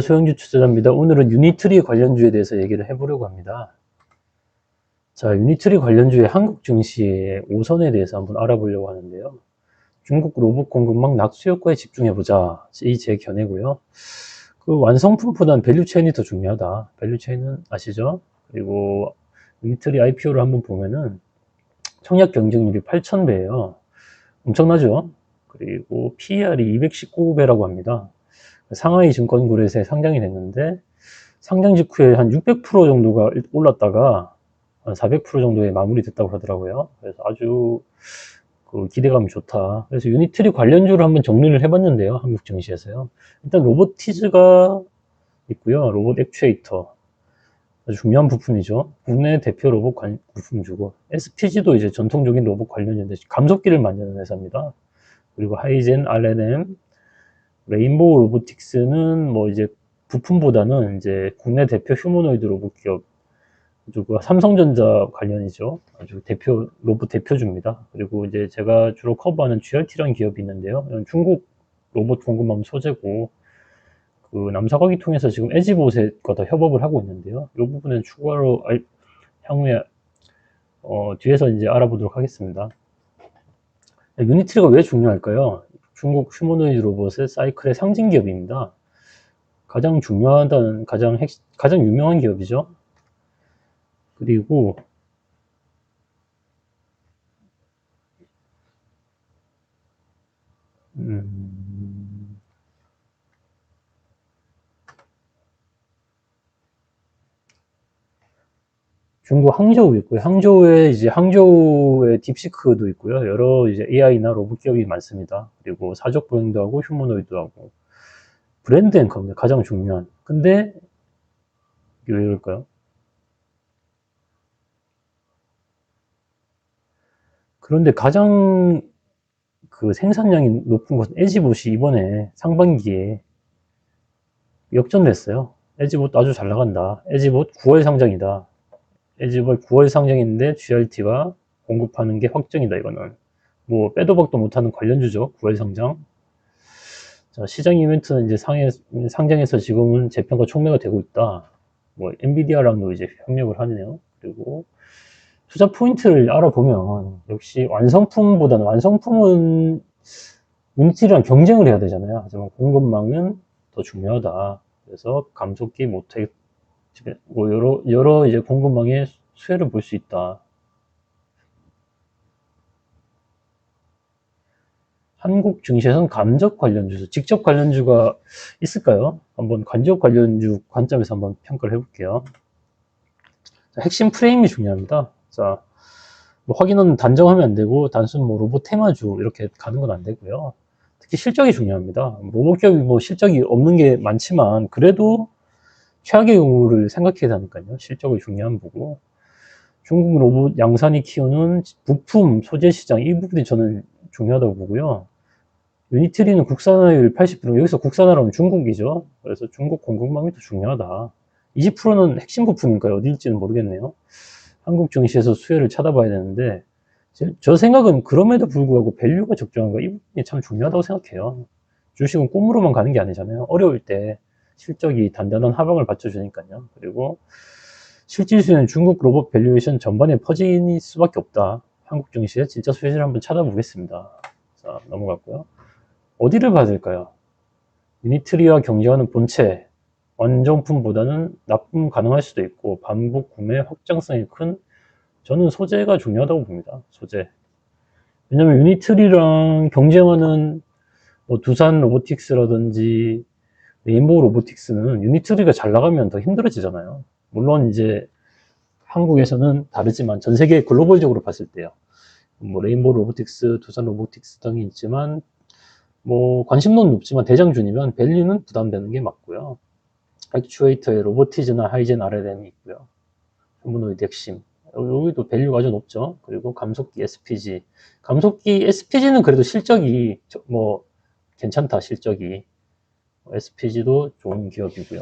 소형주 투자자입니다. 오늘은 유니트리 관련주에 대해서 얘기를 해보려고 합니다. 자, 유니트리 관련주의 한국 증시의 5선에 대해서 한번 알아보려고 하는데요. 중국 로봇 공급망 낙수 효과에 집중해보자. 이 제 견해고요. 그 완성품보다는 밸류체인이 더 중요하다. 밸류체인은 아시죠? 그리고 유니트리 IPO를 한번 보면은 청약 경쟁률이 8,000배예요. 엄청나죠? 그리고 PER이 219배라고 합니다. 상하이 증권거래소에 상장이 됐는데 상장 직후에 한 600% 정도가 올랐다가 한 400% 정도에 마무리됐다고 하더라고요. 그래서 아주 그 기대감이 좋다. 그래서 유니트리 관련주를 한번 정리를 해봤는데요. 한국 증시에서요. 일단 로보티즈가 있고요. 로봇 액추에이터. 아주 중요한 부품이죠. 국내 대표 로봇 부품주고, SPG도 이제 전통적인 로봇 관련주인데 감속기를 만드는 회사입니다. 그리고 하이젠, R&M, 레인보우 로보틱스는 뭐 이제 부품보다는 이제 국내 대표 휴머노이드 로봇 기업, 그리고 삼성전자 관련이죠. 아주 대표, 로봇 대표주입니다. 그리고 이제 제가 주로 커버하는 GRT라는 기업이 있는데요. 이건 중국 로봇 공급망 소재고, 그 남사과기 통해서 지금 에지봇과 더 협업을 하고 있는데요. 이 부분은 추가로 향후에 뒤에서 이제 알아보도록 하겠습니다. 유니트리가 왜 중요할까요? 중국 휴머노이드 로봇의 사이클의 상징 기업입니다. 가장 중요하다는 가장 유명한 기업이죠. 그리고 중국 항저우 있고요. 항저우에 딥시크도 있고요. 여러 이제 AI나 로봇 기업이 많습니다. 그리고 사족 보행도 하고 휴머노이드도 하고 브랜드 앵커입니다. 가장 중요한. 근데 이게 왜 그럴까요? 그런데 가장 그 생산량이 높은 것은 에지봇이 이번에 상반기에 역전됐어요. 에지봇 아주 잘 나간다. 에지봇 9월 상장이다. 에지봇 9월 상장인데 GRT가 공급하는 게 확정이다. 이거는 뭐 빼도 박도 못하는 관련주죠. 9월 상장. 자, 시장 이벤트는 이제 상장해서 지금은 재평가 촉매가 되고 있다. 뭐 엔비디아랑도 이제 협력을 하네요. 그리고 투자 포인트를 알아보면 역시 완성품은 유니티랑 경쟁을 해야 되잖아요. 하지만 공급망은 더 중요하다. 그래서 감속기 모텍 뭐 여러 이제 공급망의 수혜를 볼 수 있다. 한국 증시에서는 감적 관련주, 직접 관련주가 있을까요? 한번 간접 관련주 관점에서 한번 평가를 해볼게요. 자, 핵심 프레임이 중요합니다. 자, 뭐 확인은 단정하면 안 되고 단순 뭐 로봇 테마주 이렇게 가는 건 안 되고요. 특히 실적이 중요합니다. 로봇 기업이 뭐 실적이 없는 게 많지만 그래도 최악의 경우를 생각해야 하니까요. 실적이 중요한 거고. 중국 로봇 양산이 키우는 부품, 소재 시장 이 부분이 저는 중요하다고 보고요. 유니트리는 국산화율 80%, 여기서 국산화라면 중국이죠. 그래서 중국 공급망이 더 중요하다. 20%는 핵심 부품인가요? 어디일지는 모르겠네요. 한국 증시에서 수혜를 찾아봐야 되는데, 저 생각은 그럼에도 불구하고 밸류가 적정한가? 이 부분이 참 중요하다고 생각해요. 주식은 꿈으로만 가는 게 아니잖아요. 어려울 때 실적이 단단한 하방을 받쳐주니까요. 그리고 실질수는 중국 로봇 밸류에이션 전반에 퍼질 수밖에 없다. 한국 증시의 진짜 수혜를 한번 찾아보겠습니다. 자, 넘어갔고요. 어디를 봐야 될까요? 유니트리와 경쟁하는 본체, 완정품보다는 납품 가능할 수도 있고 반복 구매 확장성이 큰 저는 소재가 중요하다고 봅니다. 소재. 왜냐면 유니트리랑 경쟁하는 뭐 두산 로보틱스라든지 레인보우 로보틱스는 유니트리가 잘 나가면 더 힘들어지잖아요. 물론 이제 한국에서는 다르지만 전 세계 글로벌적으로 봤을 때요. 뭐 레인보우 로보틱스, 두산 로보틱스 등이 있지만 뭐 관심도는 높지만 대장주이면 밸류는 부담되는 게 맞고요. 액추에이터의 로보티즈나 하이젠 RLM이 있고요. 휴머노이드 핵심. 여기도 밸류가 아주 높죠. 그리고 감속기 SPG. 감속기 SPG는 그래도 실적이 뭐 괜찮다, 실적이. SPG도 좋은 기업이고요.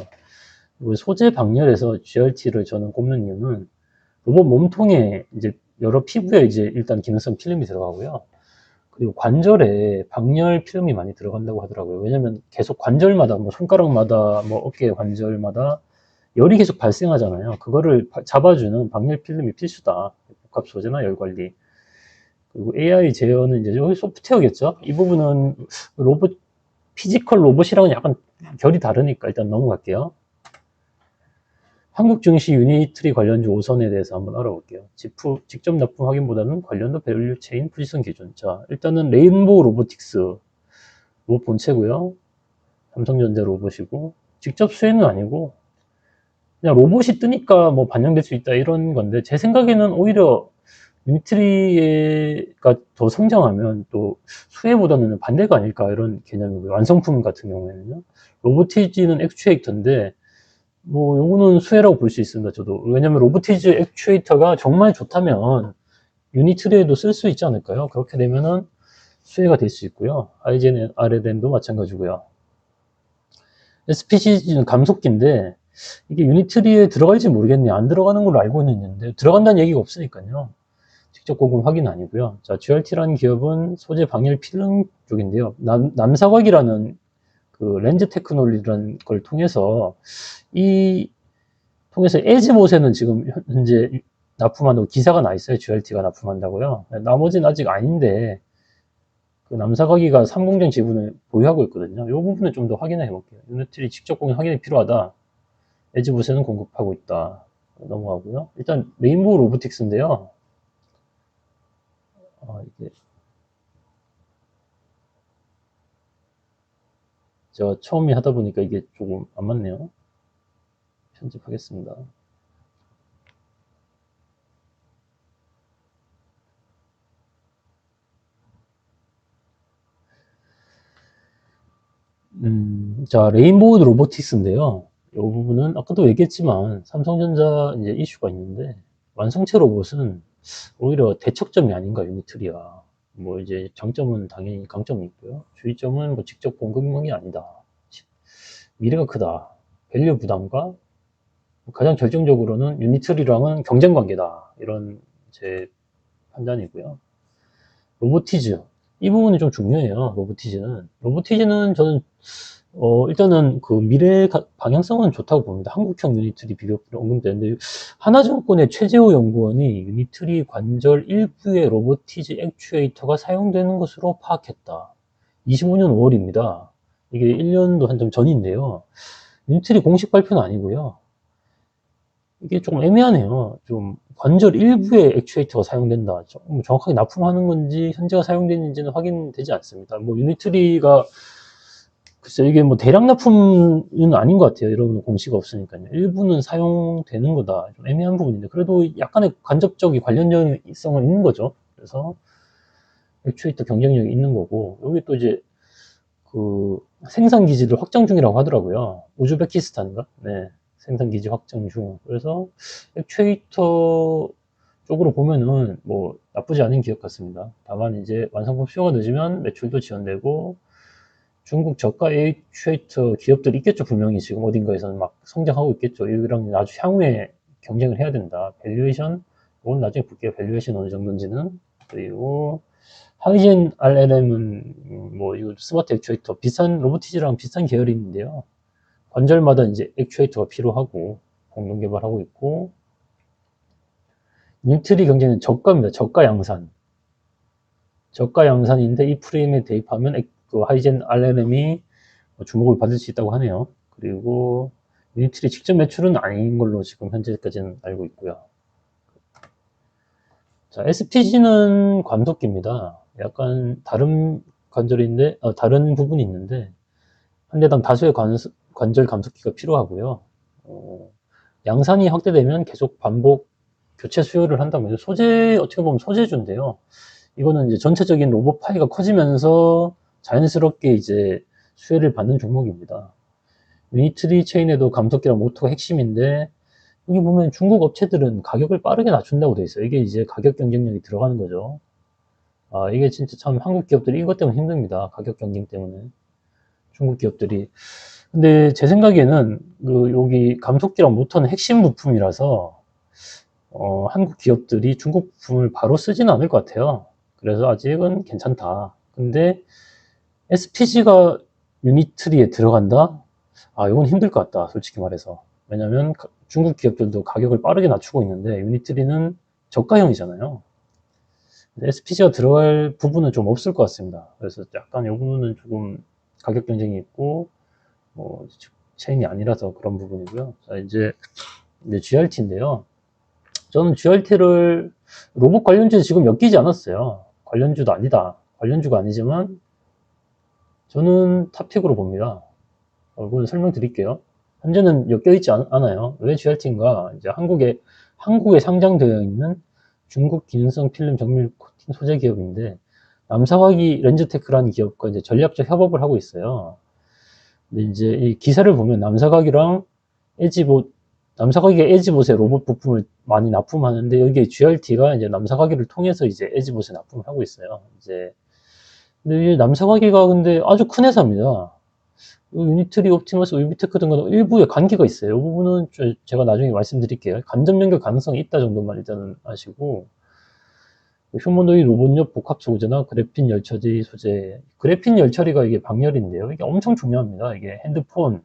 그리고 소재 방열에서 GRT를 저는 꼽는 이유는 로봇 몸통에 이제 여러 피부에 이제 일단 기능성 필름이 들어가고요. 그리고 관절에 방열 필름이 많이 들어간다고 하더라고요. 왜냐면 계속 관절마다, 뭐 손가락마다, 뭐 어깨 관절마다 열이 계속 발생하잖아요. 그거를 잡아주는 방열 필름이 필수다. 복합 소재나 열 관리. 그리고 AI 제어는 이제 여기 소프트웨어겠죠? 이 부분은 로봇, 피지컬 로봇이랑은 약간 결이 다르니까 일단 넘어갈게요. 한국 증시 유니트리 관련주 5선에 대해서 한번 알아볼게요. 직접 납품 확인보다는 관련도 밸류 체인 불시선 기준. 자, 일단은 레인보우 로보틱스 로봇 본체고요. 삼성전자 로봇이고, 직접 수혜는 아니고 그냥 로봇이 뜨니까 뭐 반영될 수 있다 이런 건데, 제 생각에는 오히려 유니트리가 더 성장하면 또 수혜보다는 반대가 아닐까 이런 개념이고요. 완성품 같은 경우에는요. 로보티지는 액추에이터인데 뭐 요거는 수혜라고 볼 수 있습니다. 저도. 왜냐면 로보티지 액추에이터가 정말 좋다면 유니트리에도 쓸 수 있지 않을까요? 그렇게 되면은 수혜가 될 수 있고요. IGN RLM도 마찬가지고요. SPC는 감속기인데 이게 유니트리에 들어갈지 모르겠네요. 안 들어가는 걸로 알고는 있는데 들어간다는 얘기가 없으니까요. 직접 공급 확인 아니고요. 자, GRT라는 기업은 소재 방열 필름 쪽인데요. 남사각이라는 그 렌즈 테크놀리라는 걸 통해서 에즈못에는 지금 현재 납품한다고 기사가 나 있어요. GRT가 납품한다고요. 나머지는 아직 아닌데 그 남사각이가 삼공정 지분을 보유하고 있거든요. 이 부분을 좀 더 확인해 볼게요. 유니트리 직접 공급 확인이 필요하다. 에즈봇에는 공급하고 있다. 넘어가고요. 일단 레인보우 로보틱스인데요. 이게 제가 처음에 하다 보니까 이게 조금 안 맞네요. 편집하겠습니다. 자, 레인보우 로보틱스인데요. 이 부분은 아까도 얘기했지만 삼성전자 이제 이슈가 있는데 완성체 로봇은 오히려 대척점이 아닌가 유니트리아. 뭐 이제 장점은 당연히 강점이 있고요. 주의점은 뭐 직접 공급망이 아니다. 미래가 크다. 밸류 부담과 가장 결정적으로는 유니트리랑은 경쟁 관계다. 이런 제 판단이고요. 로보티즈. 이 부분이 좀 중요해요. 로보티즈는 저는 일단은 그 미래 방향성은 좋다고 봅니다. 한국형 유니트리 비교 언급되는데 하나증권의 최재호 연구원이 유니트리 관절 일부의 로보티즈 액추에이터가 사용되는 것으로 파악했다. 25년 5월입니다. 이게 1년도 한좀 전인데요. 유니트리 공식 발표는 아니고요. 이게 조금 애매하네요. 좀 관절 일부의 액추에이터가 사용된다. 좀 정확하게 납품하는 건지 현재가 사용되는지는 확인되지 않습니다. 뭐 유니트리가 글쎄 이게 뭐 대량 납품은 아닌 것 같아요. 이런 공시가 없으니까요. 일부는 사용되는 거다. 좀 애매한 부분인데 그래도 약간의 간접적인 관련성은 있는 거죠. 그래서 액추에이터 경쟁력이 있는 거고 여기 또 이제 그 생산 기지를 확장 중이라고 하더라고요. 우즈베키스탄인가? 네. 생산 기지 확장 중. 그래서 액추에이터 쪽으로 보면은 뭐 나쁘지 않은 기업 같습니다. 다만 이제 완성품 수요가 늦으면 매출도 지연되고 중국 저가 액추에이터 기업들이 있겠죠. 분명히 지금 어딘가에서는 막 성장하고 있겠죠. 이랑 아주 향후에 경쟁을 해야 된다. 밸류에이션, 이건 나중에 볼게요. 밸류에이션 어느 정도인지는. 그리고 하이젠 RLM은 뭐 이거 스마트 액추에이터 비슷한 로보티즈랑 비슷한 계열인데요. 관절마다 이제 액추에이터가 필요하고 공동 개발하고 있고 인트리 경제는 저가입니다. 저가 양산. 저가 양산인데 이 프레임에 대입하면 그 하이젠 RLM이 주목을 받을 수 있다고 하네요. 그리고 유니트리 직접 매출은 아닌 걸로 지금 현재까지는 알고 있고요. 자, SPG는 감속기입니다. 약간 다른 관절인데, 다른 부분이 있는데, 한 대당 다수의 관절 감속기가 필요하고요. 양산이 확대되면 계속 반복 교체 수요를 한다면 어떻게 보면 소재주인데요. 이거는 이제 전체적인 로봇 파이가 커지면서 자연스럽게 이제 수혜를 받는 종목입니다. 유니트리 체인에도 감속기랑 모터가 핵심인데 여기 보면 중국 업체들은 가격을 빠르게 낮춘다고 돼 있어요. 이게 이제 가격 경쟁력이 들어가는 거죠. 이게 진짜 참 한국 기업들이 이것 때문에 힘듭니다. 가격 경쟁 때문에. 중국 기업들이. 근데 제 생각에는 여기 감속기랑 모터는 핵심 부품이라서 한국 기업들이 중국 부품을 바로 쓰지는 않을 것 같아요. 그래서 아직은 괜찮다. 근데 SPG가 유니트리에 들어간다? 아, 이건 힘들 것 같다, 솔직히 말해서. 왜냐면 중국 기업들도 가격을 빠르게 낮추고 있는데 유니트리는 저가형이잖아요. SPG가 들어갈 부분은 좀 없을 것 같습니다. 그래서 약간 이 부분은 조금 가격 경쟁이 있고, 뭐, 체인이 아니라서 그런 부분이고요. 자, 이제 GRT인데요. 저는 GRT를 로봇 관련주에 지금 엮이지 않았어요. 관련주도 아니다. 관련주가 아니지만 저는 탑픽으로 봅니다. 이건 설명드릴게요. 현재는 엮여있지 않아요. 왜 GRT인가? 이제 한국에 상장되어 있는 중국 기능성 필름 정밀 코팅 소재 기업인데, 남사과기 렌즈테크라는 기업과 이제 전략적 협업을 하고 있어요. 근데 이제 이 기사를 보면 남사과기가 에지봇에 로봇 부품을 많이 납품하는데, 여기에 GRT가 이제 남사과기를 통해서 이제 에지봇에 납품을 하고 있어요. 이제, 근데 이 남사과기가 근데 아주 큰 회사입니다. 유니트리, 옵티머스, 위비테크 등은 일부에 관계가 있어요. 이 부분은 제가 나중에 말씀드릴게요. 간접 연결 가능성이 있다 정도만 일단은 아시고, 휴머노이드 로봇용 복합 소재나 그래핀 열처리 소재, 그래핀 열처리가 이게 방열인데요. 이게 엄청 중요합니다. 이게 핸드폰,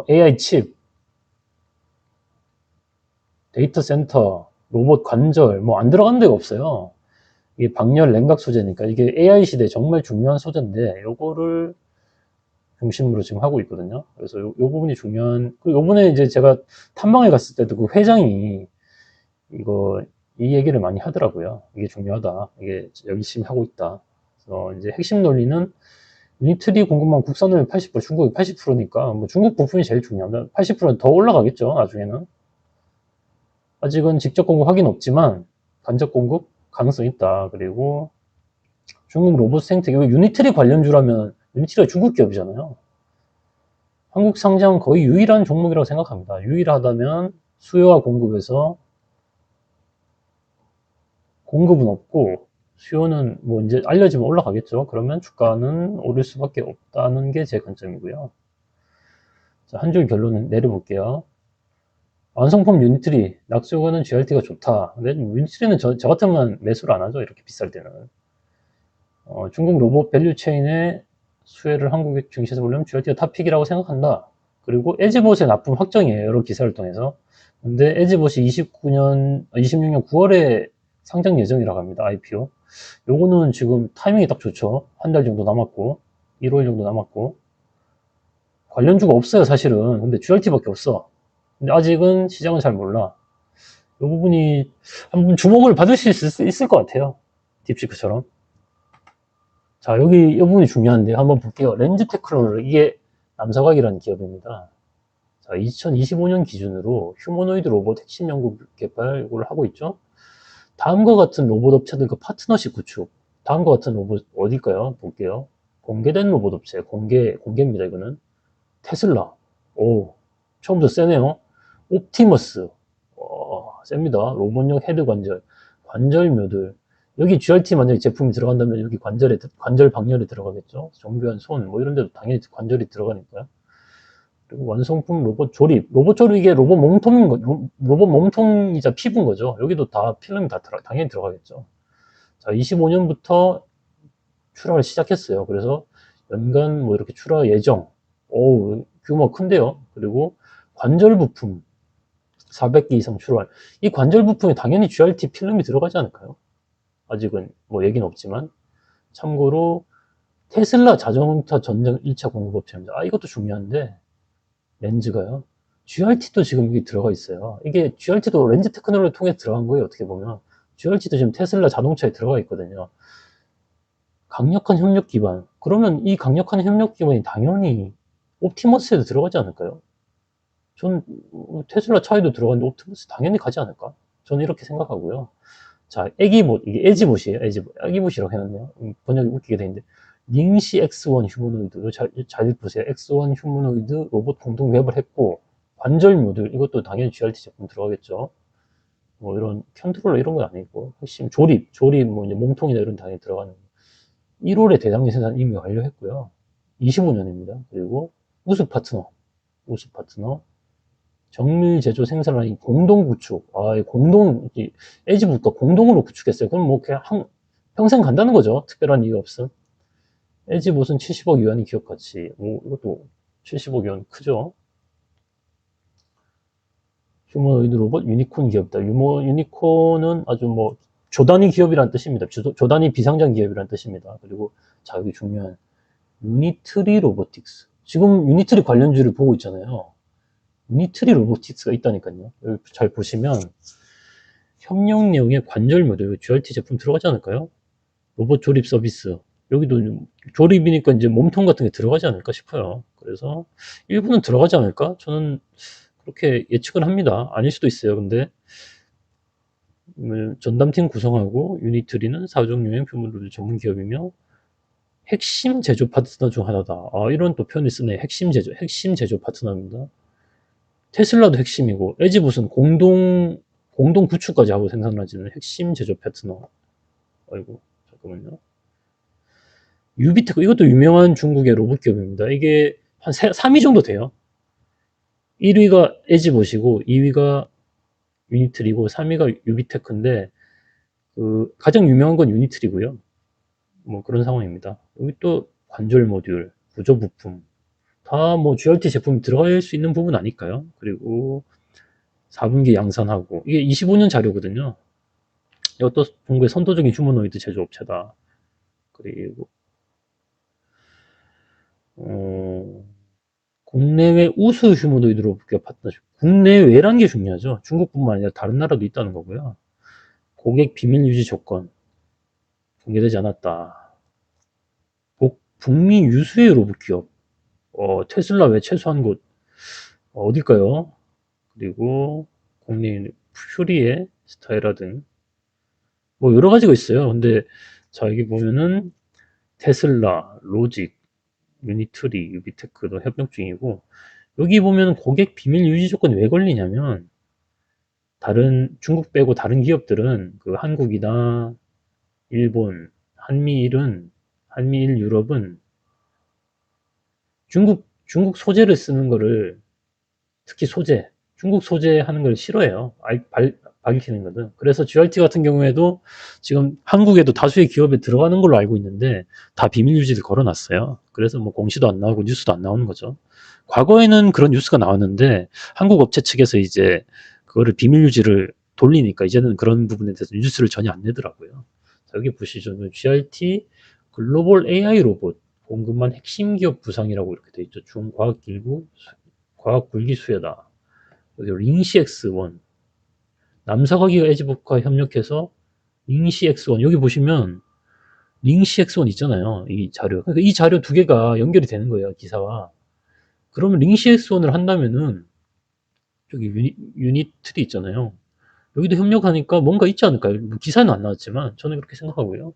AI 칩, 데이터 센터, 로봇 관절, 뭐 안 들어가는 데가 없어요. 이게 방열 냉각 소재니까 이게 AI 시대에 정말 중요한 소재인데, 요거를 중심으로 지금 하고 있거든요. 그래서 요 부분이 중요한, 그리고 요번에 이제 제가 탐방에 갔을 때도 그 회장이 이 얘기를 많이 하더라고요. 이게 중요하다. 이게 열심히 하고 있다. 그래서 이제 핵심 논리는 유니트리 공급망 국산을 80%, 중국이 80%니까 뭐 중국 부품이 제일 중요합니다. 80%는 더 올라가겠죠, 나중에는. 아직은 직접 공급 확인 없지만 간접 공급 가능성이 있다. 그리고 중국 로봇 생태계, 유니트리 관련주라면 유니트리가 중국 기업이잖아요. 한국 상장 거의 유일한 종목이라고 생각합니다. 유일하다면 수요와 공급에서 공급은 없고 수요는 뭐 이제 알려지면 올라가겠죠. 그러면 주가는 오를 수밖에 없다는 게 제 관점이고요. 자, 한 줄 결론은 내려볼게요. 완성품 유니트리, 낙수요가는 GRT가 좋다. 근데 유니트리는 저 같으면 매수를 안 하죠. 이렇게 비쌀 때는. 중국 로봇 밸류체인의 수혜를 한국 증시에서 보려면 GRT가 탑픽이라고 생각한다. 그리고 에지봇의 납품 확정이에요. 여러 기사를 통해서. 근데 에지봇이 26년 9월에 상장 예정이라고 합니다. IPO. 요거는 지금 타이밍이 딱 좋죠. 한 달 정도 남았고, 1월 정도 남았고. 관련주가 없어요, 사실은. 근데 GRT밖에 없어. 근데 아직은 시장은 잘 몰라. 이 부분이 한번 주목을 받으실 수 있을 것 같아요. 딥시크처럼. 자, 여기 이 부분이 중요한데 한번 볼게요. 렌즈 테크놀로지, 이게 남사각이라는 기업입니다. 자, 2025년 기준으로 휴머노이드 로봇 핵심 연구 개발 이걸 하고 있죠. 다음과 같은 로봇 업체들과 파트너십 구축. 다음과 같은 로봇 어딜까요? 볼게요. 공개된 로봇 업체, 공개입니다, 이거는. 테슬라. 오, 처음부터 세네요. 옵티머스. 셉니다. 로봇용 헤드 관절묘들. 여기 GRT 만약에 제품이 들어간다면 여기 관절 방열에 들어가겠죠. 정교한 손, 뭐 이런 데도 당연히 관절이 들어가니까요. 그리고 완성품 로봇 조립. 로봇 조립, 이게 로봇 몸통이자 피부인 거죠. 여기도 다 필름이 당연히 들어가겠죠. 자, 25년부터 출하를 시작했어요. 그래서 연간 뭐 이렇게 출하 예정. 오, 규모가 큰데요. 그리고 관절 부품 400개 이상 출하. 이 관절 부품에 당연히 GRT 필름이 들어가지 않을까요? 아직은 뭐 얘기는 없지만. 참고로 테슬라 자동차 전장 1차 공급업체입니다. 아, 이것도 중요한데 렌즈가요. GRT도 지금 여기 들어가 있어요. 이게 GRT도 렌즈 테크놀로지를 통해 들어간 거예요. 어떻게 보면. GRT도 지금 테슬라 자동차에 들어가 있거든요. 강력한 협력 기반. 그러면 이 강력한 협력 기반이 당연히 옵티머스에도 들어가지 않을까요? 전 테슬라 차에도 들어갔는데 옵티머스 당연히 가지 않을까? 저는 이렇게 생각하고요. 자, 이게 에지봇이에요. 애기봇이라고 해놨네요. 번역이 웃기게 돼 있는데. 닝시 X1 휴머노이드. 잘 보세요. X1 휴머노이드 로봇 공동 개발을 했고, 관절 모듈, 이것도 당연히 GRT 제품 들어가겠죠. 뭐 이런 컨트롤러 이런 건 아니고, 핵심 조립, 뭐 이제 몸통이나 이런 당연히 들어가는. 1월에 대장내 생산 이미 완료했고요. 25년입니다. 그리고 우수 파트너. 정밀 제조 생산 라인 공동 구축. 아, 에지부터 공동으로 구축했어요. 그럼 뭐 그냥 평생 간다는 거죠. 특별한 이유 없음. 에지봇은 70억 유한이 기업 가치. 뭐 이것도 70억 유한 크죠. 휴머노이드 로봇 유니콘 기업이다. 유니콘은 아주 뭐 조단위 기업이란 뜻입니다. 조단위 비상장 기업이란 뜻입니다. 그리고 자, 여기 중요한 유니트리 로보틱스. 지금 유니트리 관련주를 보고 있잖아요. 유니트리 로보틱스가 있다니까요. 여기 잘 보시면 협력 내용에 관절 모델, GRT 제품 들어가지 않을까요? 로봇 조립 서비스. 여기도 조립이니까 이제 몸통 같은 게 들어가지 않을까 싶어요. 그래서 일부는 들어가지 않을까? 저는 그렇게 예측을 합니다. 아닐 수도 있어요. 근데 전담팀 구성하고 유니트리는 사종 유행 표물들 전문 기업이며 핵심 제조 파트너 중 하나다. 아, 이런 또 표현을 쓰네. 핵심 제조 파트너입니다. 테슬라도 핵심이고, 에지봇은 공동 구축까지 하고 생산하지는 핵심 제조 파트너. 아이고, 잠깐만요. 유비테크, 이것도 유명한 중국의 로봇 기업입니다. 이게 한 3위 정도 돼요. 1위가 에지봇이고, 2위가 유니트리고, 3위가 유비테크인데, 가장 유명한 건 유니트리고요. 뭐 그런 상황입니다. 여기 또 관절 모듈, 구조 부품, 다 뭐 GRT 제품이 들어갈 수 있는 부분 아닐까요? 그리고 4분기 양산하고, 이게 25년 자료거든요. 이것도 중국의 선도적인 휴머노이드 제조업체다. 그리고 국내외 우수 휴머노이드 로봇 파트너십. 국내외란 게 중요하죠. 중국뿐만 아니라 다른 나라도 있다는 거고요. 고객 비밀 유지 조건 공개되지 않았다. 북미 유수의 로봇 기업. 테슬라 외 최소한 곳 어딜까요? 그리고 국내인 퓨리의 스타일화 등 뭐 여러 가지가 있어요. 근데 자, 여기 보면은 테슬라, 로직, 유니트리, 유비테크도 협력 중이고, 여기 보면 고객 비밀 유지 조건이 왜 걸리냐면, 중국 빼고 다른 기업들은 한국이나 일본, 한미일 유럽은 중국 소재를 쓰는 거를, 특히 중국 소재 하는 걸 싫어해요. 밝히는 거든. 그래서 GRT 같은 경우에도 지금 한국에도 다수의 기업에 들어가는 걸로 알고 있는데 다 비밀 유지를 걸어놨어요. 그래서 뭐 공시도 안 나오고 뉴스도 안 나오는 거죠. 과거에는 그런 뉴스가 나왔는데 한국 업체 측에서 이제 그거를 비밀 유지를 돌리니까 이제는 그런 부분에 대해서 뉴스를 전혀 안 내더라고요. 자, 여기 보시죠. GRT 글로벌 AI 로봇 공급만 핵심 기업 부상이라고 이렇게 돼 있죠. 과학 굴기 수혜다. 여기 링CX1 남사과기가 에지봇과 협력해서 링CX1 여기 보시면 링CX1 있잖아요. 이 자료. 그러니까 이 자료 두 개가 연결이 되는 거예요. 기사와. 그러면 링CX1을 한다면은 저기 유닛3 있잖아요. 여기도 협력하니까 뭔가 있지 않을까요? 뭐 기사는 안 나왔지만 저는 그렇게 생각하고요.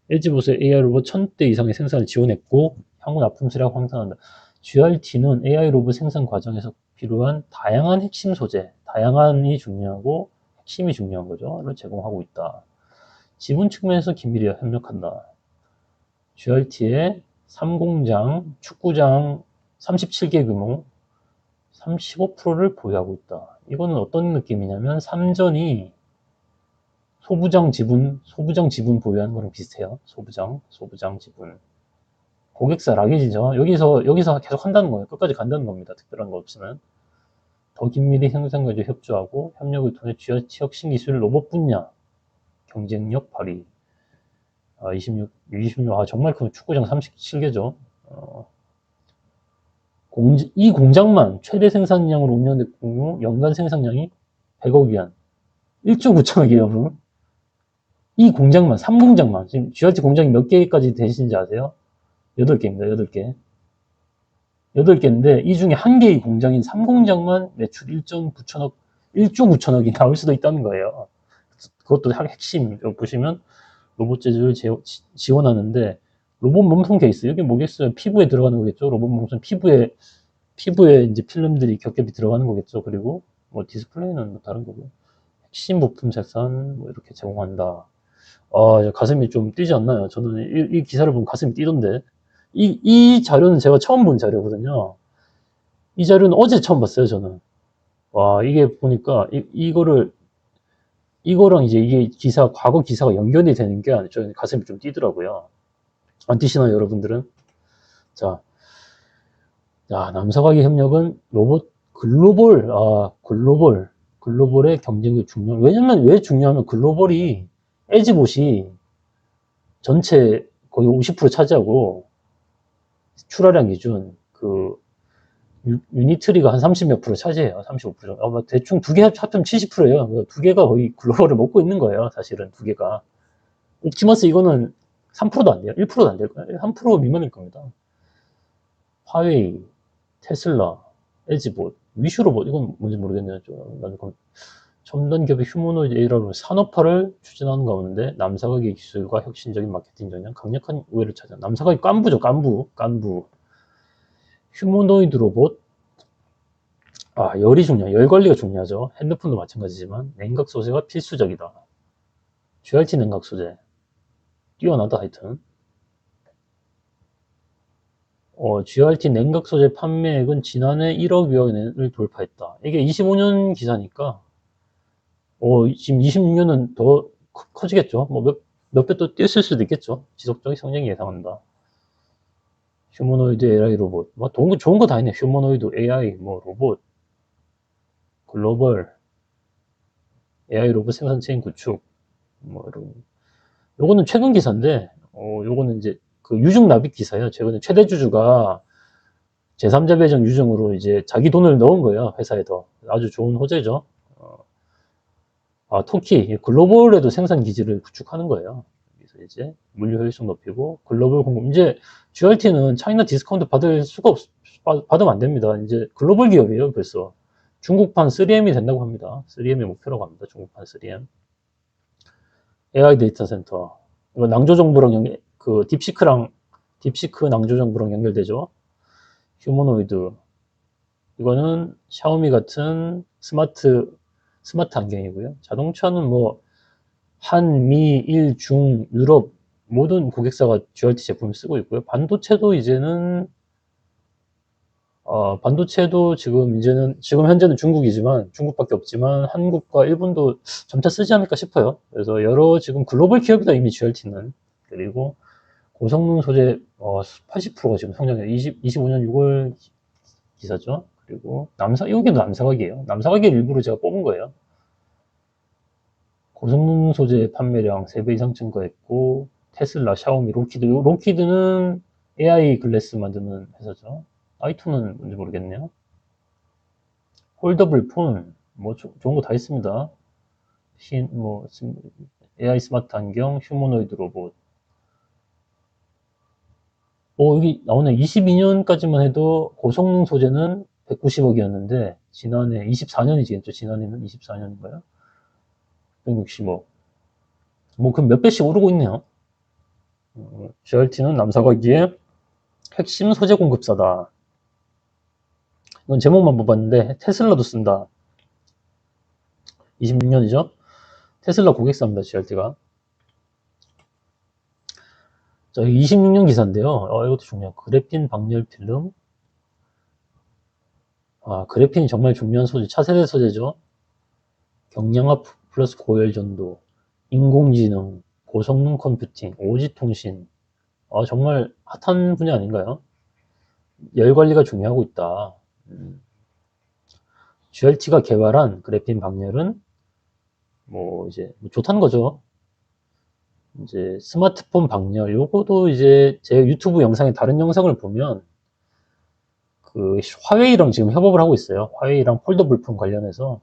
에지봇의 AI 로봇 1000대 이상의 생산을 지원했고 향후 납품 수량 확산한다. GRT는 AI 로봇 생산 과정에서 필요한 다양한 핵심 소재, 다양한이 중요하고 핵심이 중요한 거죠.를 제공하고 있다. 지분 측면에서 긴밀히 협력한다. GRT의 3공장, 축구장 37개 규모 35%를 보유하고 있다. 이거는 어떤 느낌이냐면 삼전이 소부장 지분 보유하는 거랑 비슷해요. 소부장 지분. 고객사 락이지죠. 여기서 계속 한다는 거예요. 끝까지 간다는 겁니다. 특별한 거 없으면. 더 긴밀히 생산과제 협조하고 협력을 통해 GRT 혁신 기술 로봇 분야 경쟁력 발휘. 26. 정말 큰 축구장 37개죠. 이 공장만 최대 생산량으로 운영됐고 연간 생산량이 100억 위안. 1조 9천억이에요, 여러분. 이 공장만, 3공장만. 지금 GRT 공장이 몇 개까지 되시는지 아세요? 8개입니다, 8개. 8개인데, 이 중에 한 개의 공장인 3공장만 매출 1조 9천억이 나올 수도 있다는 거예요. 그것도 핵심, 여기 보시면 로봇 제조를 지원하는데, 로봇 몸통 케이스, 여기 뭐겠어요? 피부에 들어가는 거겠죠? 로봇 몸통 피부에 이제 필름들이 겹겹이 들어가는 거겠죠? 그리고 뭐 디스플레이는 뭐 다른 거고. 핵심 부품 생산, 뭐 이렇게 제공한다. 가슴이 좀 뛰지 않나요? 저는 이 기사를 보면 가슴이 뛰던데. 이 자료는 제가 처음 본 자료거든요. 이 자료는 어제 처음 봤어요, 저는. 와, 이게 보니까, 이거랑 이제 이게 과거 기사가 연결이 되는 게 좀 가슴이 좀 뛰더라고요. 안 뛰시나요, 여러분들은? 자, 야, 남서가기 협력은 글로벌의 경쟁이 중요한, 왜냐면, 왜 중요하면 글로벌이, 에지봇이 전체 거의 50% 차지하고, 출하량 기준, 유니트리가 한 30 몇 프로 차지해요. 35%. 대충 두 개 합치면 70%예요. 두 개가 거의 글로벌을 먹고 있는 거예요. 사실은 두 개가. 옵티머스 이거는 3%도 안 돼요. 1%도 안 될 거예요. 3% 미만일 겁니다. 화웨이, 테슬라, 에지봇, 위슈로봇, 이건 뭔지 모르겠네요. 나는 첨단 기업의 휴머노이드 AI로 산업화를 추진하는 가운데 남사각의 기술과 혁신적인 마케팅 전략, 강력한 우위를 차지한 남사각이 깐부죠. 깐부. 휴머노이드 로봇, 열이 중요해. 열 관리가 중요하죠. 핸드폰도 마찬가지지만 냉각 소재가 필수적이다. GRT 냉각 소재 뛰어나다 하여튼. GRT 냉각 소재 판매액은 지난해 1억 위원을 돌파했다. 이게 25년 기사니까 지금 26년은 더 커지겠죠. 뭐 몇 배 또 뛰었을 수도 있겠죠. 지속적인 성장이 예상한다. 휴머노이드 AI 로봇. 뭐 좋은 거 다 있네. 휴머노이드 AI, 뭐 로봇, 글로벌, AI 로봇 생산 체인 구축, 뭐 이런. 요거는 최근 기사인데, 요거는 이제 그 유증 납입 기사예요. 최근에 최대 주주가 제3자 배정 유증으로 이제 자기 돈을 넣은 거예요. 회사에 더. 아주 좋은 호재죠. 토키, 글로벌에도 생산 기지를 구축하는 거예요. 그래서 이제 물류 효율성 높이고 글로벌 공급. 이제 GRT는 차이나 디스카운트 받으면 안 됩니다. 이제 글로벌 기업이에요. 벌써. 중국판 3M이 된다고 합니다. 3M이 목표라고 합니다. 중국판 3M. AI 데이터 센터. 이거 낭조 정보랑 딥시크 낭조 정보랑 연결되죠. 휴머노이드. 이거는 샤오미 같은 스마트 안경이고요. 자동차는 뭐 한, 미, 일, 중, 유럽 모든 고객사가 GRT 제품을 쓰고 있고요. 반도체도 지금 현재는 중국밖에 없지만 한국과 일본도 점차 쓰지 않을까 싶어요. 그래서 여러 지금 글로벌 기업이다 이미 GRT는. 그리고 고성능 소재 80%가 지금 성장해요. 25년 6월 기사죠. 그리고 여기도 남사각이에요. 남사각의 일부를 제가 뽑은 거예요. 고성능 소재 판매량 3배 이상 증가했고, 테슬라, 샤오미, 로키드는 AI 글래스 만드는 회사죠. i2는 뭔지 모르겠네요. 폴더블 폰, 뭐 좋은 거 다 있습니다. AI 스마트 안경, 휴머노이드 로봇. 여기 나오네. 22년까지만 해도 고성능 소재는 190억이었는데, 지난해 24년이지겠죠. 지난해는 24년인가요? 160억. 뭐, 그럼 몇 배씩 오르고 있네요. GRT는 남사과기의 핵심 소재 공급사다. 이건 제목만 뽑았는데, 테슬라도 쓴다. 26년이죠? 테슬라 고객사입니다, GRT가. 자, 26년 기사인데요. 이것도 중요해요. 그래핀 방열 필름. 그래핀이 정말 중요한 소재, 차세대 소재죠. 경량화 플러스 고열 전도, 인공지능, 고성능 컴퓨팅, 오지 통신. 정말 핫한 분야 아닌가요? 열 관리가 중요하고 있다. GRT가 개발한 그래핀 방열은 이제 좋다는 거죠. 이제 스마트폰 방열, 요거도 이제 제 유튜브 영상에 다른 영상을 보면 화웨이랑 지금 협업을 하고 있어요. 화웨이랑 폴더블 폰 관련해서.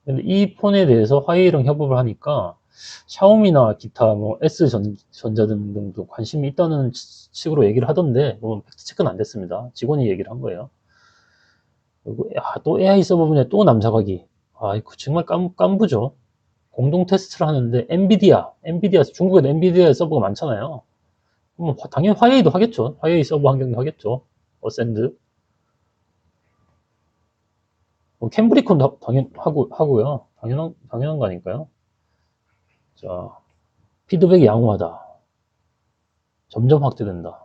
근데 이 폰에 대해서 화웨이랑 협업을 하니까 샤오미나 기타 S전자 등도 관심이 있다는 식으로 얘기를 하던데 팩트 체크는 안 됐습니다. 직원이 얘기를 한 거예요. 그리고 또 AI 서버 분야 또 남사각이. 이거 정말 깐부죠. 공동 테스트를 하는데 중국에도 엔비디아 서버가 많잖아요. 당연히 화웨이도 하겠죠. 화웨이 서버 환경도 하겠죠. 어센드. 캠브리콘도 하고요. 당연한 거 아닐까요? 자, 피드백이 양호하다. 점점 확대된다.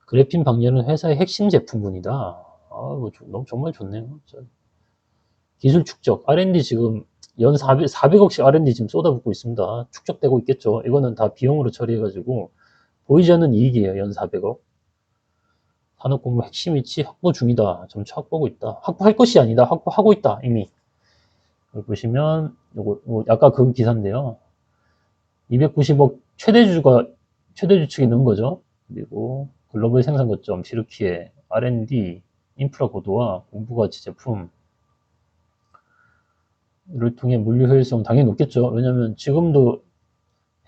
그래핀 방열은 회사의 핵심 제품군이다. 뭐, 너무 정말 좋네요. 기술 축적, R&D 지금 연 400억씩 R&D 지금 쏟아붓고 있습니다. 축적되고 있겠죠. 이거는 다 비용으로 처리해가지고, 보이지 않는 이익이에요. 연 400억. 산업공무 핵심 위치 확보 중이다. 점차 확보하고 있다. 확보할 것이 아니다. 확보하고 있다. 이미. 여기 보시면, 요거, 아까 그 기사인데요. 290억 최대 주축이 넣은 거죠. 그리고 글로벌 생산 거점, 튀르키예, R&D, 인프라 고도화, 공부가치 제품, 를 통해 물류 효율성 당연히 높겠죠. 왜냐면 지금도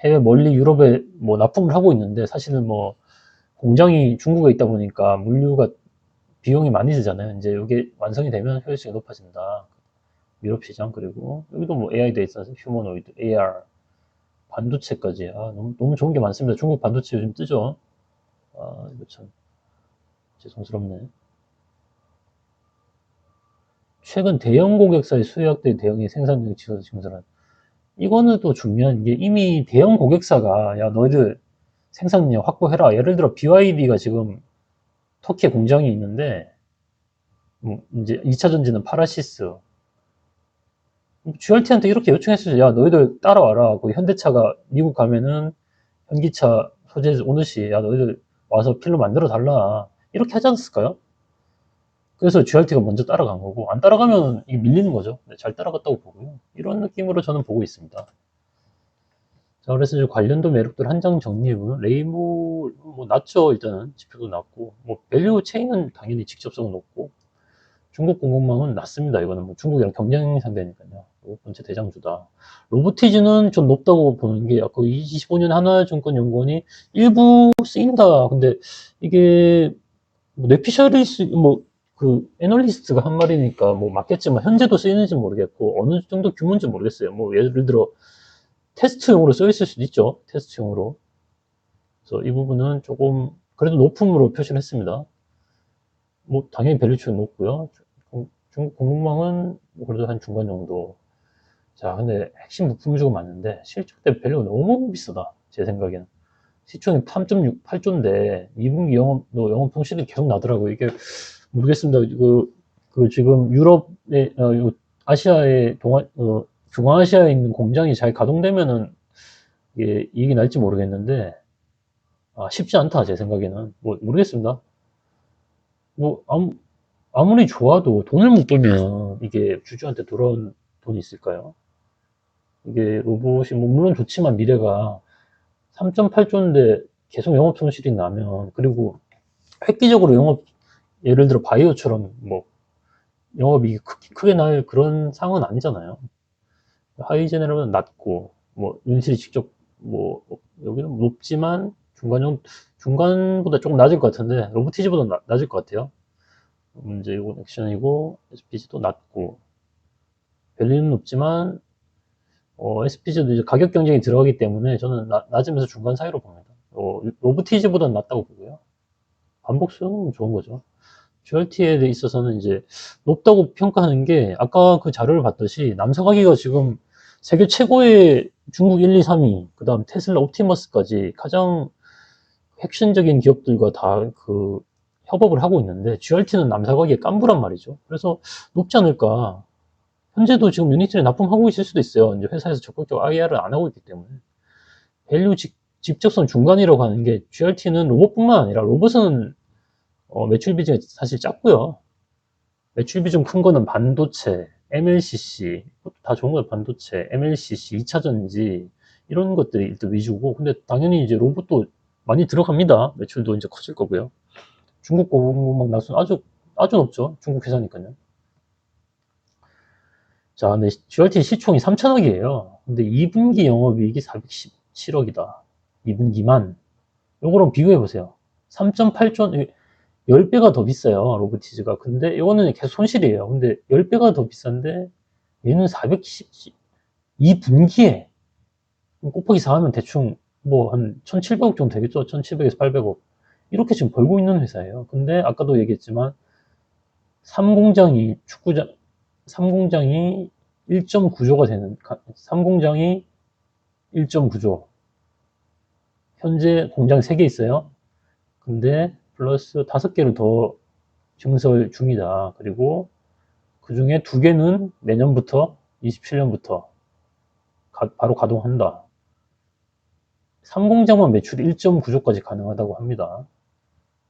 해외 멀리 유럽에 뭐 납품을 하고 있는데 사실은 뭐 공장이 중국에 있다 보니까 물류가 비용이 많이 들잖아요. 이제 이게 완성이 되면 효율성이 높아진다. 유럽 시장 그리고 여기도 뭐 AI 데이터, 휴머노이드, AR, 반도체까지 너무 좋은 게 많습니다. 중국 반도체 요즘 뜨죠. 이거 참 죄송스럽네. 최근 대형 고객사의 수요약대 대응이 생산력 지수 증설한 이거는 또 중요한 게 이미 대형 고객사가 야 너희들 생산력 확보해라. 예를 들어 BYD가 지금 터키에 공장이 있는데 이제 2차 전지는 파라시스 GRT한테 이렇게 요청했어요. 야 너희들 따라와라. 그 현대차가 미국 가면은 현기차 소재 오듯이 야 너희들 와서 필로 만들어 달라. 이렇게 하지 않았을까요? 그래서 GRT가 먼저 따라간 거고 안 따라가면 이게 밀리는 거죠. 잘 따라갔다고 보고요. 이런 느낌으로 저는 보고 있습니다. 자, 그래서 이제 관련도 매력들 한 장 정리해보면, 레이모, 뭐, 낮죠, 일단은. 지표도 낮고, 뭐, 밸류 체인은 당연히 직접성은 높고, 중국 공급망은 낮습니다. 이거는 뭐 중국이랑 경쟁 상대니까요. 두 번째 대장주다. 로보티즈는 좀 높다고 보는 게, 아까 25년 하나증권연구원이 일부 쓰인다. 근데 이게, 뭐 뇌피셜리스, 뭐, 그, 애널리스트가 한 말이니까 뭐 맞겠지만, 현재도 쓰이는지 모르겠고, 어느 정도 규모인지 모르겠어요. 뭐, 예를 들어, 테스트용으로 써 있을 수도 있죠. 테스트용으로. 그래서 이 부분은 조금 그래도 높음으로 표시를 했습니다. 뭐 당연히 밸류치는 높고요. 중국 공급망은 그래도 한 중간 정도. 자, 근데 핵심 부품주가 맞는데 실적 대비 밸류가 너무 비싸다. 제 생각에는. 시총이 3.6, 8조인데 2분기 영업 손실이 계속 나더라고요. 이게 모르겠습니다. 그 지금 유럽의 아시아의 중앙아시아에 있는 공장이 잘 가동되면은 이게 이익이 날지 모르겠는데 쉽지 않다 제 생각에는 뭐 모르겠습니다. 뭐 아무리 좋아도 돈을 못 벌면 이게 주주한테 돌아온 돈이 있을까요? 이게 로봇이 뭐 물론 좋지만 미래가 3.8조인데 계속 영업 손실이 나면 그리고 획기적으로 예를 들어 바이오처럼 뭐 영업이익이 크게 날 그런 상황은 아니잖아요. 하이제네럴은 낮고 뭐 윤실이 직접 뭐 여기는 높지만 중간보다 조금 낮을 것 같은데 로보티지보다 낮을 것 같아요. 문제이고 액션이고 SPG도 낮고 밸류는 높지만 SPG도 이제 가격 경쟁이 들어가기 때문에 저는 낮으면서 중간 사이로 봅니다. 로보티지보다는 낮다고 보고요. 반복 수요는 좋은 거죠. GRT에 있어서는 이제 높다고 평가하는 게 아까 그 자료를 봤듯이 남사가기가 지금 세계 최고의 중국 1, 2, 3위, 그 다음 테슬라 옵티머스까지 가장 핵심적인 기업들과 다 그 협업을 하고 있는데 GRT는 남사가기에 깐부란 말이죠. 그래서 높지 않을까. 현재도 지금 유니티를 납품하고 있을 수도 있어요. 이제 회사에서 적극적으로 IR을 안 하고 있기 때문에. 밸류 직접성 중간이라고 하는 게 GRT는 로봇뿐만 아니라 로봇은 매출 비중이 사실 작고요. 매출 비중 큰 거는 반도체, MLCC, 다 좋은 거예요. 반도체, MLCC, 2차 전지, 이런 것들이 일단 위주고, 근데 당연히 이제 로봇도 많이 들어갑니다. 매출도 이제 커질 거고요. 중국 공급망 낙수는 아주 높죠. 중국 회사니까요. 자, 근데 GRT 시총이 3천억이에요. 근데 2분기 영업이익이 417억이다. 2분기만. 요거랑 비교해보세요. 3.8조, 10배가 더 비싸요, 로보티즈가. 근데 이거는 계속 손실이에요. 근데 10배가 더 비싼데 얘는 410, 2분기에 곱하기 4 하면 대충 뭐 한 1,700억 정도 되겠죠? 1,700에서 800억. 이렇게 지금 벌고 있는 회사예요. 근데 아까도 얘기했지만 3공장이 축구장, 3공장이 1.9조가 되는, 3공장이 1.9조. 현재 공장 3개 있어요. 근데 플러스 5개를 더 증설 중이다. 그리고 그 중에 2개는 내년부터 27년부터 바로 가동한다. 3공장만 매출이 1.9조까지 가능하다고 합니다.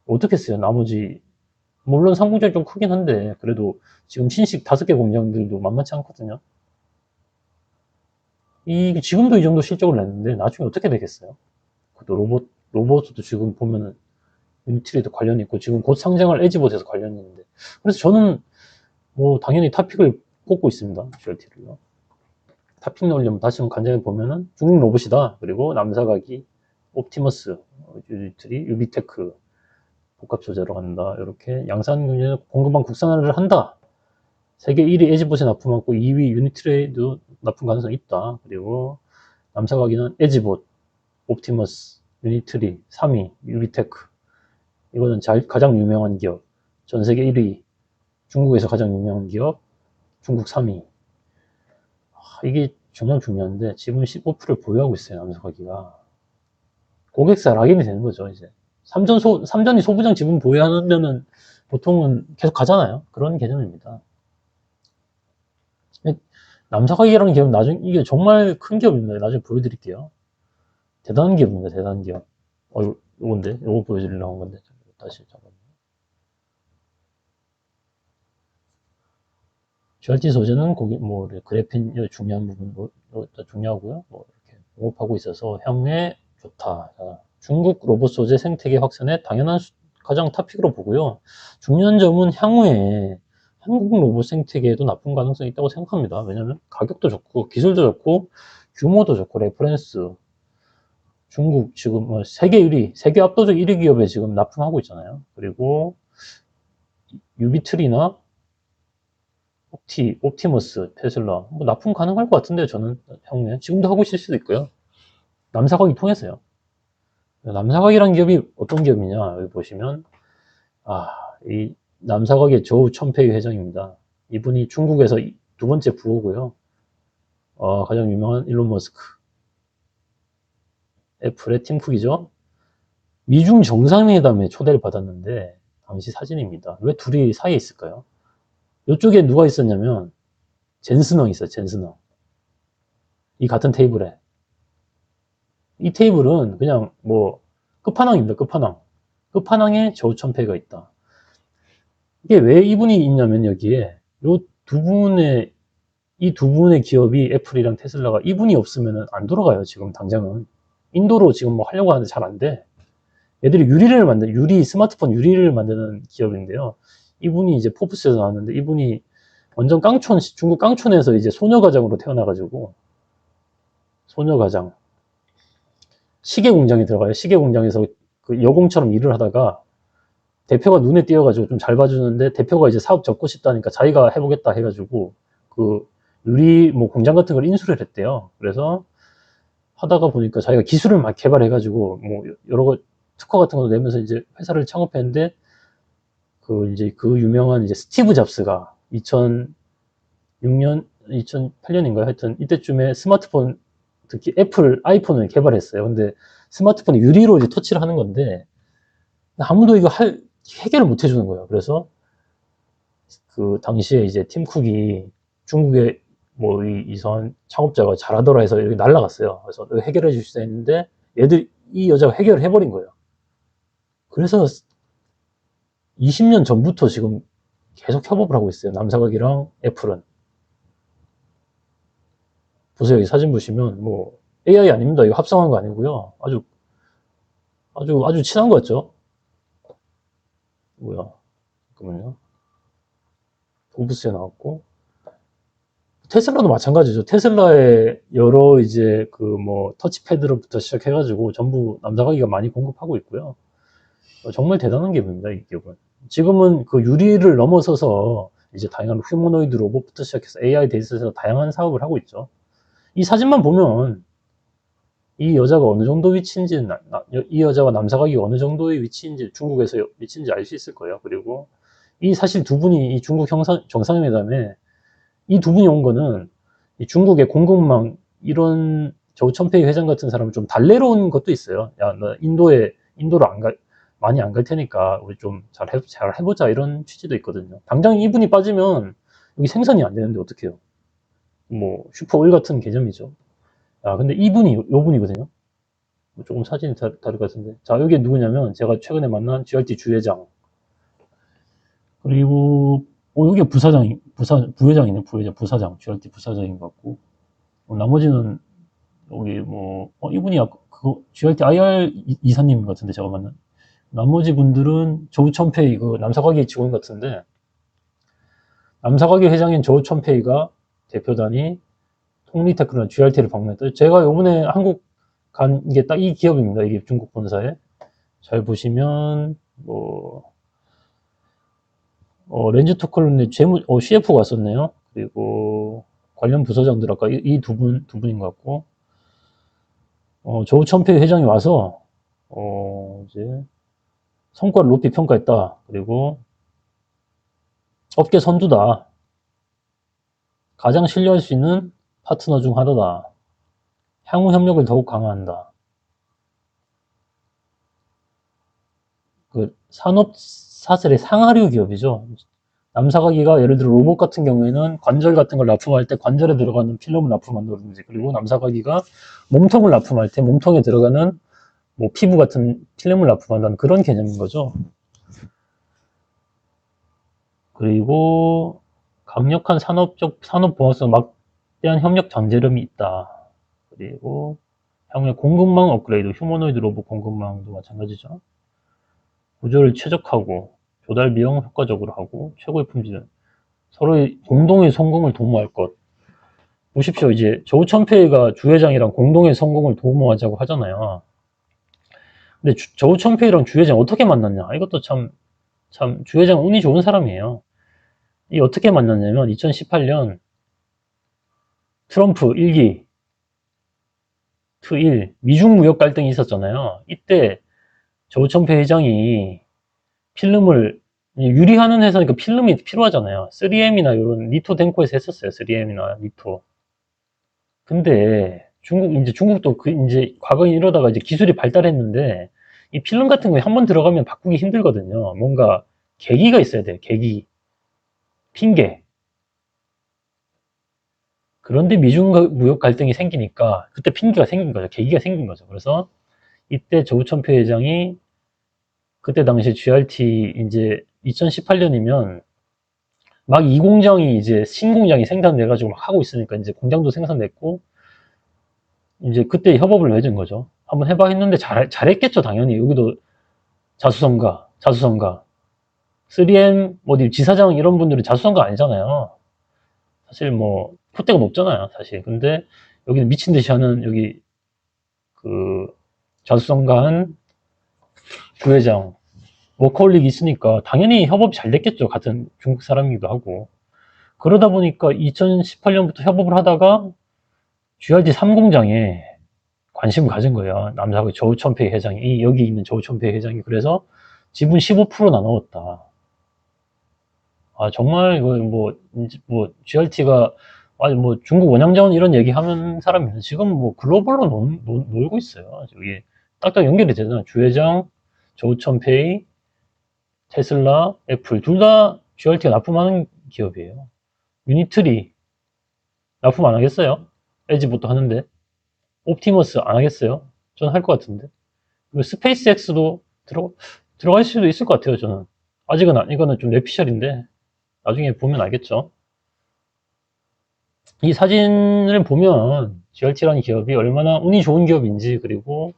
어떻게 써요? 나머지 물론 3공장이 좀 크긴 한데 그래도 지금 신식 5개 공장들도 만만치 않거든요. 지금도 이 정도 실적을 냈는데 나중에 어떻게 되겠어요? 그것도 로봇도 지금 보면은 유니트리도 관련이 있고 지금 곧 상장할 에지봇에서 관련이 있는데 그래서 저는 뭐 당연히 탑픽을 꼽고 있습니다. GLT를요. 탑픽 넣으려면 다시 한번 간단히 보면은 중국 로봇이다. 그리고 남사각이 옵티머스, 유니트리, 유비테크 복합 조제로 간다. 이렇게 양산 공급망 국산화를 한다. 세계 1위 에지봇에 납품하고 2위 유니트리도 납품 가능성이 있다. 그리고 남사각이는 에지봇, 옵티머스, 유니트리, 3위 유비테크. 이거는 가장 유명한 기업. 전 세계 1위. 중국에서 가장 유명한 기업. 중국 3위. 이게 정말 중요한데 지분 15%를 보유하고 있어요. 남사각이가. 고객사 락인이 되는 거죠. 이제 삼전이 소부장 지분 보유하면은 보통은 계속 가잖아요. 그런 개념입니다. 남사각이라는 기업은 나중에 이게 정말 큰 기업입니다. 나중에 보여드릴게요. 대단한 기업입니다. 대단한 기업. 요건데 요거 보여드리려고 한 건데 다시 잠깐만. GRT 소재는 그래핀 중요한 부분 중요하고요. 이렇게 공급하고 있어서 향후에 좋다. 자, 중국 로봇 소재 생태계 확산에 당연한 가장 탑픽으로 보고요. 중요한 점은 향후에 한국 로봇 생태계에도 납품 가능성이 있다고 생각합니다. 왜냐하면 가격도 좋고 기술도 좋고 규모도 좋고 레퍼런스 중국 지금 세계 압도적 1위 기업에 지금 납품하고 있잖아요. 그리고 유비트리나 옵티머스, 테슬라 뭐 납품 가능할 것 같은데 저는 향후에 지금도 하고 있을 수도 있고요. 남사각이 통해서요. 남사각이라는 기업이 어떤 기업이냐 여기 보시면 이 남사각의 조우 첨페이 회장입니다. 이분이 중국에서 2번째 부호고요. 가장 유명한 일론 머스크, 애플의 팀 쿡이죠. 미중 정상회담에 초대를 받았는데 당시 사진입니다. 왜 둘이 사이에 있을까요? 이쪽에 누가 있었냐면 젠스너가 있어요. 젠스너. 이 같은 테이블에. 이 테이블은 그냥 끝판왕입니다. 끝판왕에 조우 첨페이가 있다. 이게 왜 이분이 있냐면 여기에 이 두 분의 기업이 애플이랑 테슬라가 이분이 없으면 안 돌아가요. 지금 당장은. 인도로 지금 하려고 하는데 잘 안 돼. 얘들이 스마트폰 유리를 만드는 기업인데요. 이분이 이제 포브스에서 나왔는데 이분이 완전 중국 깡촌에서 이제 소녀가장으로 태어나가지고 소녀가장 시계 공장에 들어가요. 시계 공장에서 그 여공처럼 일을 하다가 대표가 눈에 띄어가지고 좀 잘 봐주는데 대표가 이제 사업 접고 싶다니까 자기가 해보겠다 해가지고 그 유리 공장 같은 걸 인수를 했대요. 그래서 하다가 보니까 자기가 기술을 막 개발해가지고 여러 거 특허 같은 것도 내면서 이제 회사를 창업했는데 그 유명한 이제 스티브 잡스가 2006년, 2008년인가요? 하여튼 이때쯤에 스마트폰 특히 애플 아이폰을 개발했어요. 근데 스마트폰에 유리로 이제 터치를 하는 건데 아무도 이거 해결을 못 해주는 거예요. 그래서 그 당시에 이제 팀 쿡이 중국의 이상한 창업자가 잘하더라 해서 이렇게 날라갔어요. 그래서 해결해 주시다 했는데 이 여자가 해결을 해버린 거예요. 그래서 20년 전부터 지금 계속 협업을 하고 있어요. 남사각이랑 애플은. 보세요. 여기 사진 보시면 AI 아닙니다. 이거 합성한 거 아니고요. 아주 친한 거 같죠? 잠깐만요. 포브스에 나왔고 테슬라도 마찬가지죠. 테슬라의 여러 이제 터치패드로부터 시작해가지고 전부 남사각이가 많이 공급하고 있고요. 정말 대단한 기업입니다. 이 기업은. 지금은 그 유리를 넘어서서 이제 다양한 휴머노이드 로봇부터 시작해서 AI 데이터에서 다양한 사업을 하고 있죠. 이 사진만 보면 이 여자가 어느 정도 위치인지, 이 여자와 남사각이 어느 정도의 위치인지, 중국에서 위치인지 알 수 있을 거예요. 그리고 사실 두 분이 이 중국 정상회담에 이 두 분이 온 거는 이 중국의 공급망 이런 조우 첨페이 회장 같은 사람은 좀 달래러 온 것도 있어요. 야, 너 인도로 안 가. 많이 안 갈 테니까 우리 좀 잘 해보자 이런 취지도 있거든요. 당장 이분이 빠지면 여기 생산이 안 되는데 어떡해요. 뭐 슈퍼오일 같은 개념이죠. 아 근데 이분이 요 분이거든요. 조금 사진이 다를 것 같은데. 자, 여기 누구냐면 제가 최근에 만난 GRT 주회장. 그리고 여기 부회장이네. 부사장. GRT 부사장인 것 같고. 나머지는 여기 이분이 GRT IR 이사님 같은데 제가 만난. 나머지 분들은 조우천페이 그 남사과기 직원 같은데 남사과기 회장인 조우천페이가 대표단이 통리테크노 GRT를 방문했다. 제가 요번에 한국 간 게 딱 이 기업입니다. 이게 중국 본사에. 잘 보시면 렌즈 토클론의 CF가 왔었네요. 그리고 관련 부서장들 아까 이 두 분인 것 같고 조우천페이 회장이 와서 이제 성과를 높이 평가했다. 그리고 업계 선두다. 가장 신뢰할 수 있는 파트너 중 하나다. 향후 협력을 더욱 강화한다. 그 산업사슬의 상하류 기업이죠. 남사과기가 예를 들어 로봇 같은 경우에는 관절 같은 걸 납품할 때 관절에 들어가는 필름을 납품한다든지, 그리고 남사과기가 몸통을 납품할 때 몸통에 들어가는 피부 같은 필름을 납품한다는 그런 개념인 거죠. 그리고 강력한 산업봉합성 막대한 협력 전제력이 있다. 그리고 향후에 공급망 업그레이드, 휴머노이드 로봇 공급망도 마찬가지죠. 구조를 최적화하고 조달 비용 효과적으로 하고 최고의 품질은 서로의 공동의 성공을 도모할 것. 보십시오. 이제 조우천페이가 주회장이랑 공동의 성공을 도모하자고 하잖아요. 근데 조우천페이랑 주회장 어떻게 만났냐? 이것도 참 주회장 운이 좋은 사람이에요. 이 어떻게 만났냐면 2018년 트럼프 1기 투1 미중 무역 갈등이 있었잖아요. 이때 조우천페이 회장이 필름을 유리하는 회사니까 필름이 필요하잖아요. 3M이나 이런 니토 덴코에서 했었어요. 3M이나 니토. 근데 중국도 이제 과거에 이러다가 이제 기술이 발달했는데 이 필름 같은 거 한번 들어가면 바꾸기 힘들거든요. 뭔가 계기가 있어야 돼요. 계기. 핑계. 그런데 미중 무역 갈등이 생기니까 그때 핑계가 생긴 거죠. 계기가 생긴 거죠. 그래서 이때 조우천표 회장이 그때 당시 GRT 이제 2018년이면 막 이 공장이 이제 신공장이 생산돼가지고 막 하고 있으니까 이제 공장도 생산됐고 이제 그때 협업을 맺은 거죠. 한번 해봐 했는데 잘했겠죠, 당연히. 여기도 자수성가. 3M 어디 지사장 이런 분들은 자수성가 아니잖아요. 사실 콧대가 높잖아요, 사실. 근데 여기는 미친 듯이 하는 여기 자수성가한 부회장 워커홀릭이 있으니까 당연히 협업이 잘 됐겠죠. 같은 중국 사람이기도 하고. 그러다 보니까 2018년부터 협업을 하다가 GRT 3공장에 관심을 가진 거예요. 남사하고 조우천페이 회장이, 여기 있는 조우천페이 회장이. 그래서 지분 15% 나누었다. 아, 정말 이거 GRT가 중국 원양자원 이런 얘기 하는 사람이 지금 글로벌로 놀고 있어요. 여기 딱딱 연결이 되잖아요. 주회장, 조우천페이, 테슬라, 애플 둘 다 GRT가 납품하는 기업이에요. 유니트리 납품 안 하겠어요? LG부터 하는데. 옵티머스 안 하겠어요? 저는 할 것 같은데. 그리고 스페이스X도 들어갈 수도 있을 것 같아요, 저는. 아직은 이거는 좀 뇌피셜인데 나중에 보면 알겠죠. 이 사진을 보면 GRT라는 기업이 얼마나 운이 좋은 기업인지, 그리고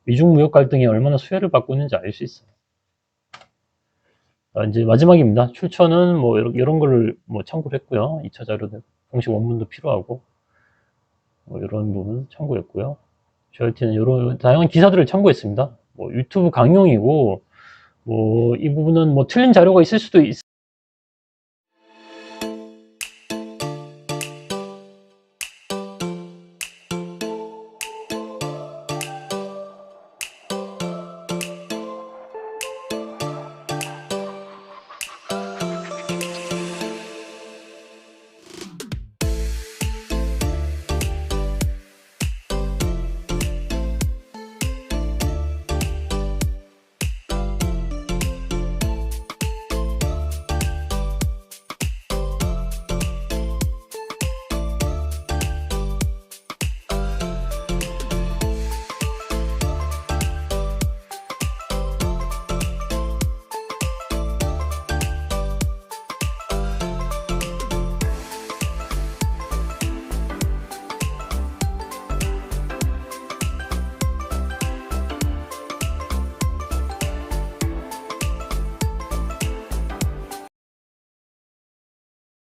미중 무역 갈등이 얼마나 수혜를 받고 있는지 알 수 있어요. 이제 마지막입니다. 출처는 이런 거를 참고를 했고요. 2차 자료는 공식 원문도 필요하고 이런 부분 참고했고요. GRT는 이런 다양한 기사들을 참고했습니다. 유튜브 강용이고 이 부분은 틀린 자료가 있을 수도